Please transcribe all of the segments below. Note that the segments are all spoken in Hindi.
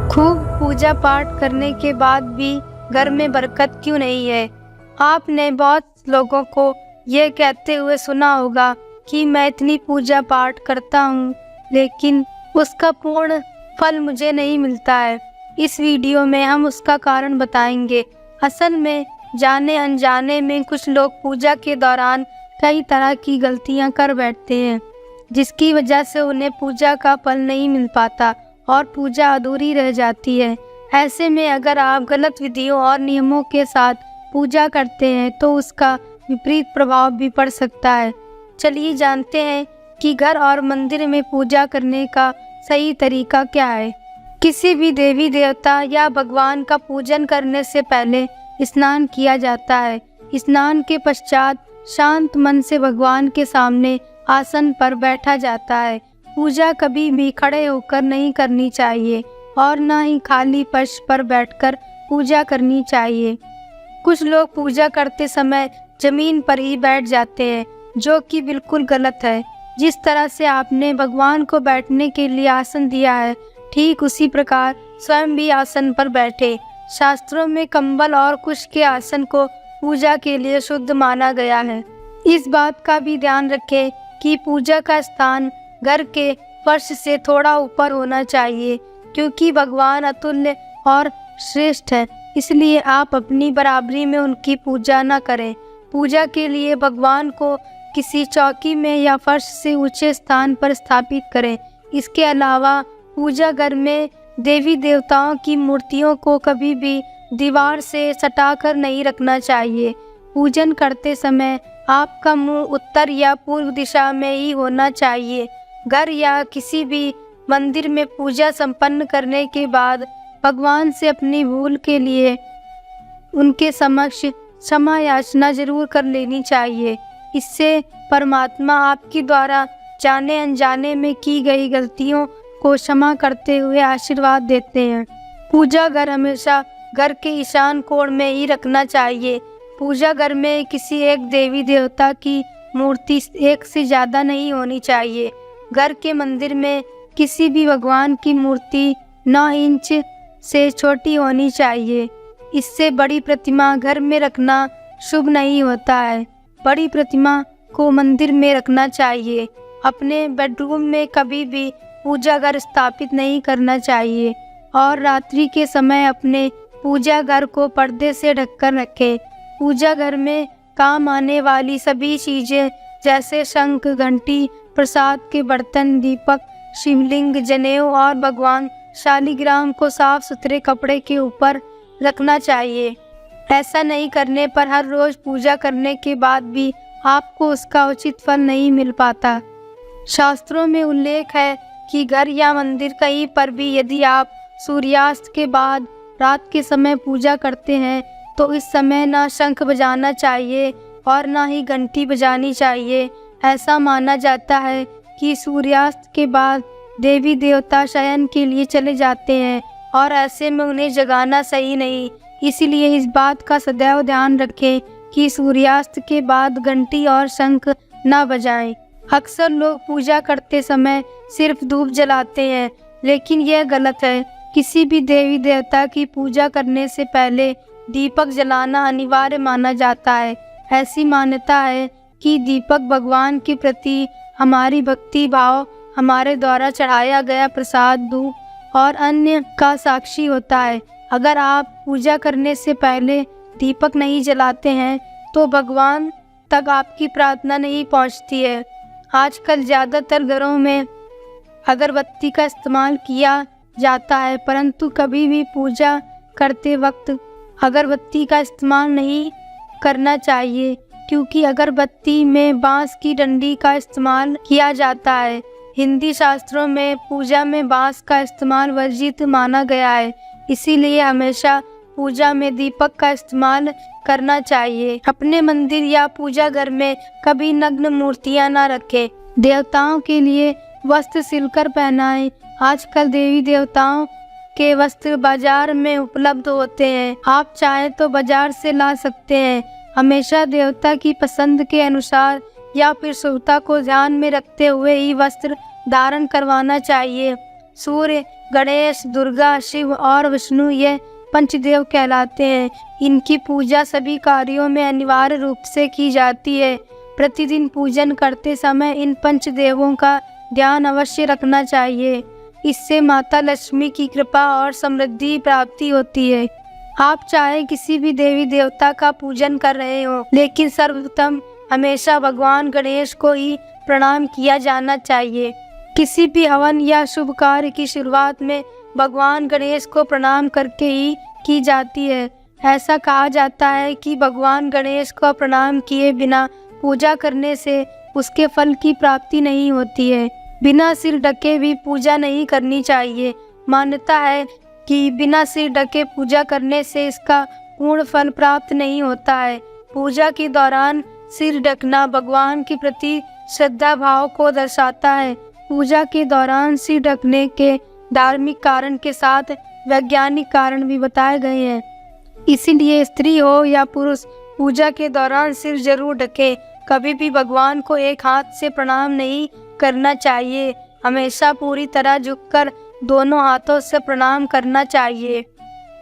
खूब पूजा पाठ करने के बाद भी घर में बरकत क्यों नहीं है? आपने बहुत लोगों को ये कहते हुए सुना होगा कि मैं इतनी पूजा पाठ करता हूँ लेकिन उसका पूर्ण फल मुझे नहीं मिलता है। इस वीडियो में हम उसका कारण बताएंगे। असल में जाने अनजाने में कुछ लोग पूजा के दौरान कई तरह की गलतियाँ कर बैठते हैं, जिसकी वजह से उन्हें पूजा का फल नहीं मिल पाता और पूजा अधूरी रह जाती है। ऐसे में अगर आप गलत विधियों और नियमों के साथ पूजा करते हैं तो उसका विपरीत प्रभाव भी पड़ सकता है। चलिए जानते हैं कि घर और मंदिर में पूजा करने का सही तरीका क्या है। किसी भी देवी देवता या भगवान का पूजन करने से पहले स्नान किया जाता है। स्नान के पश्चात शांत मन से भगवान के सामने आसन पर बैठा जाता है। पूजा कभी भी खड़े होकर नहीं करनी चाहिए और न ही खाली फर्श पर बैठकर पूजा करनी चाहिए। कुछ लोग पूजा करते समय जमीन पर ही बैठ जाते हैं, जो कि बिल्कुल गलत है। जिस तरह से आपने भगवान को बैठने के लिए आसन दिया है, ठीक उसी प्रकार स्वयं भी आसन पर बैठे। शास्त्रों में कंबल और कुश के आसन को पूजा के लिए शुद्ध माना गया है। इस बात का भी ध्यान रखें कि पूजा का स्थान घर के फर्श से थोड़ा ऊपर होना चाहिए, क्योंकि भगवान अतुल्य और श्रेष्ठ है, इसलिए आप अपनी बराबरी में उनकी पूजा न करें। पूजा के लिए भगवान को किसी चौकी में या फर्श से ऊंचे स्थान पर स्थापित करें। इसके अलावा पूजा घर में देवी देवताओं की मूर्तियों को कभी भी दीवार से सटाकर नहीं रखना चाहिए। पूजन करते समय आपका मुंह उत्तर या पूर्व दिशा में ही होना चाहिए। घर या किसी भी मंदिर में पूजा संपन्न करने के बाद भगवान से अपनी भूल के लिए उनके समक्ष क्षमा याचना जरूर कर लेनी चाहिए। इससे परमात्मा आपके द्वारा जाने अनजाने में की गई गलतियों को क्षमा करते हुए आशीर्वाद देते हैं। पूजा घर हमेशा घर के ईशान कोण में ही रखना चाहिए। पूजा घर में किसी एक देवी देवता की मूर्ति एक से ज़्यादा नहीं होनी चाहिए। घर के मंदिर में किसी भी भगवान की मूर्ति 9 इंच से छोटी होनी चाहिए। इससे बड़ी प्रतिमा घर में रखना शुभ नहीं होता है। बड़ी प्रतिमा को मंदिर में रखना चाहिए। अपने बेडरूम में कभी भी पूजा घर स्थापित नहीं करना चाहिए और रात्रि के समय अपने पूजा घर को पर्दे से ढककर रखें। पूजा घर में काम आने वाली सभी चीज़ें जैसे शंख, घंटी, प्रसाद के बर्तन, दीपक, शिवलिंग, जनेऊ और भगवान शालिग्राम को साफ सुथरे कपड़े के ऊपर रखना चाहिए। ऐसा नहीं करने पर हर रोज पूजा करने के बाद भी आपको उसका उचित फल नहीं मिल पाता। शास्त्रों में उल्लेख है कि घर या मंदिर कहीं पर भी यदि आप सूर्यास्त के बाद रात के समय पूजा करते हैं तो इस समय ना शंख बजाना चाहिए और ना ही घंटी बजानी चाहिए। ऐसा माना जाता है कि सूर्यास्त के बाद देवी देवता शयन के लिए चले जाते हैं और ऐसे में उन्हें जगाना सही नहीं। इसलिए इस बात का सदैव ध्यान रखें कि सूर्यास्त के बाद घंटी और शंख न बजाएं। अक्सर लोग पूजा करते समय सिर्फ धूप जलाते हैं, लेकिन यह गलत है। किसी भी देवी देवता की पूजा करने से पहले दीपक जलाना अनिवार्य माना जाता है। ऐसी मान्यता है कि दीपक भगवान के प्रति हमारी भक्ति भाव, हमारे द्वारा चढ़ाया गया प्रसाद, धूप और अन्य का साक्षी होता है। अगर आप पूजा करने से पहले दीपक नहीं जलाते हैं तो भगवान तक आपकी प्रार्थना नहीं पहुंचती है। आजकल ज़्यादातर घरों में अगरबत्ती का इस्तेमाल किया जाता है, परंतु कभी भी पूजा करते वक्त अगरबत्ती का इस्तेमाल नहीं करना चाहिए, क्योंकि अगरबत्ती में बांस की डंडी का इस्तेमाल किया जाता है। हिंदी शास्त्रों में पूजा में बांस का इस्तेमाल वर्जित माना गया है, इसीलिए हमेशा पूजा में दीपक का इस्तेमाल करना चाहिए। अपने मंदिर या पूजा घर में कभी नग्न मूर्तियां न रखें। देवताओं के लिए वस्त्र सिलकर पहनाएं। आजकल देवी देवताओं के वस्त्र बाजार में उपलब्ध होते हैं, आप चाहें तो बाजार से ला सकते हैं। हमेशा देवता की पसंद के अनुसार या फिर शुभता को ध्यान में रखते हुए ही वस्त्र धारण करवाना चाहिए। सूर्य, गणेश, दुर्गा, शिव और विष्णु ये पंचदेव कहलाते हैं। इनकी पूजा सभी कार्यों में अनिवार्य रूप से की जाती है। प्रतिदिन पूजन करते समय इन पंचदेवों का ध्यान अवश्य रखना चाहिए। इससे माता लक्ष्मी की कृपा और समृद्धि प्राप्ति होती है। आप चाहे किसी भी देवी देवता का पूजन कर रहे हो, लेकिन सर्वप्रथम हमेशा भगवान गणेश को ही प्रणाम किया जाना चाहिए। किसी भी हवन या शुभ कार्य की शुरुआत में भगवान गणेश को प्रणाम करके ही की जाती है। ऐसा कहा जाता है कि भगवान गणेश को प्रणाम किए बिना पूजा करने से उसके फल की प्राप्ति नहीं होती है। बिना सिर ढके भी पूजा नहीं करनी चाहिए। मान्यता है कि बिना सिर ढके पूजा करने से इसका पूर्ण फल प्राप्त नहीं होता है। पूजा के दौरान सिर ढकना भगवान के प्रति श्रद्धा भाव को दर्शाता है। पूजा के दौरान सिर ढकने के धार्मिक कारण के साथ वैज्ञानिक कारण भी बताए गए हैं। इसीलिए स्त्री हो या पुरुष पूजा के दौरान सिर जरूर ढके। कभी भी भगवान को एक हाथ से प्रणाम नहीं करना चाहिए। हमेशा पूरी तरह झुककर दोनों हाथों से प्रणाम करना चाहिए।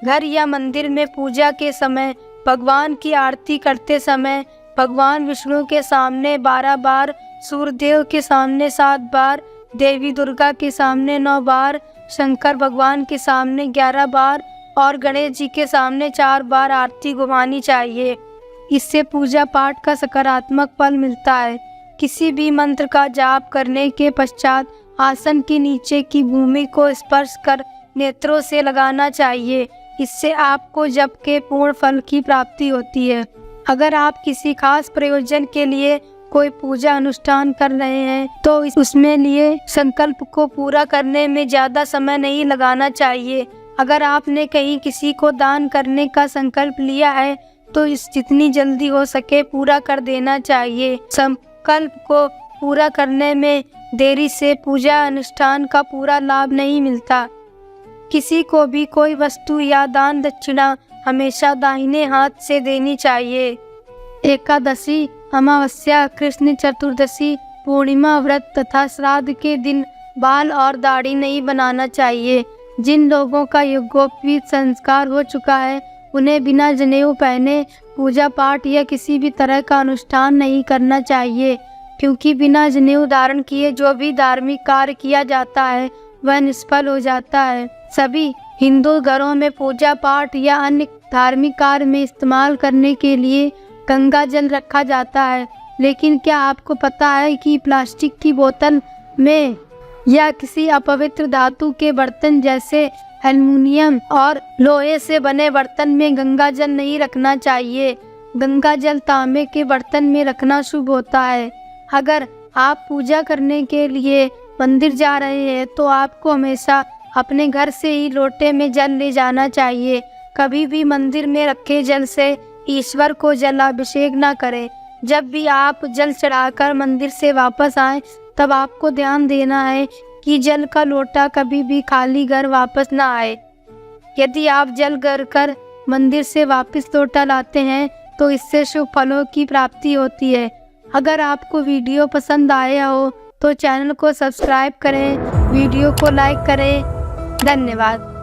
घर या मंदिर में पूजा के समय भगवान की आरती करते समय भगवान विष्णु के सामने 12 बार, सूर्यदेव के सामने 7 बार, देवी दुर्गा के सामने 9 बार, शंकर भगवान के सामने 11 बार और गणेश जी के सामने 4 बार आरती घुमानी चाहिए। इससे पूजा पाठ का सकारात्मक फल मिलता है। किसी भी मंत्र का जाप करने के पश्चात आसन के नीचे की भूमि को स्पर्श कर नेत्रों से लगाना चाहिए। इससे आपको जप के पूर्ण फल की प्राप्ति होती है। अगर आप किसी खास प्रयोजन के लिए कोई पूजा अनुष्ठान कर रहे हैं तो उसमें लिए संकल्प को पूरा करने में ज़्यादा समय नहीं लगाना चाहिए। अगर आपने कहीं किसी को दान करने का संकल्प लिया है तो इस जितनी जल्दी हो सके पूरा कर देना चाहिए। संकल्प को पूरा करने में देरी से पूजा अनुष्ठान का पूरा लाभ नहीं मिलता। किसी को भी कोई वस्तु या दान दक्षिणा हमेशा दाहिने हाथ से देनी चाहिए। एकादशी, अमावस्या, कृष्ण चतुर्दशी, पूर्णिमा व्रत तथा श्राद्ध के दिन बाल और दाढ़ी नहीं बनाना चाहिए। जिन लोगों का यज्ञोपवीत संस्कार हो चुका है उन्हें बिना जनेऊ पहने पूजा पाठ या किसी भी तरह का अनुष्ठान नहीं करना चाहिए, क्योंकि बिना जनेऊ धारण किए जो भी धार्मिक कार्य किया जाता है वह निष्फल हो जाता है। सभी हिंदू घरों में पूजा पाठ या अन्य धार्मिक कार्य में इस्तेमाल करने के लिए गंगा जल रखा जाता है, लेकिन क्या आपको पता है कि प्लास्टिक की बोतल में या किसी अपवित्र धातु के बर्तन जैसे एल्युमिनियम और लोहे से बने बर्तन में गंगा जल नहीं रखना चाहिए। गंगा जल तांबे के बर्तन में रखना शुभ होता है। अगर आप पूजा करने के लिए मंदिर जा रहे हैं तो आपको हमेशा अपने घर से ही लोटे में जल ले जाना चाहिए। कभी भी मंदिर में रखे जल से ईश्वर को जलाभिषेक न करें। जब भी आप जल चढ़ाकर मंदिर से वापस आएं तब आपको ध्यान देना है कि जल का लोटा कभी भी खाली घर वापस न आए। यदि आप जल भर कर मंदिर से वापस लोटा लाते हैं तो इससे शुभ फलों की प्राप्ति होती है। अगर आपको वीडियो पसंद आया हो तो चैनल को सब्सक्राइब करें, वीडियो को लाइक करें। धन्यवाद।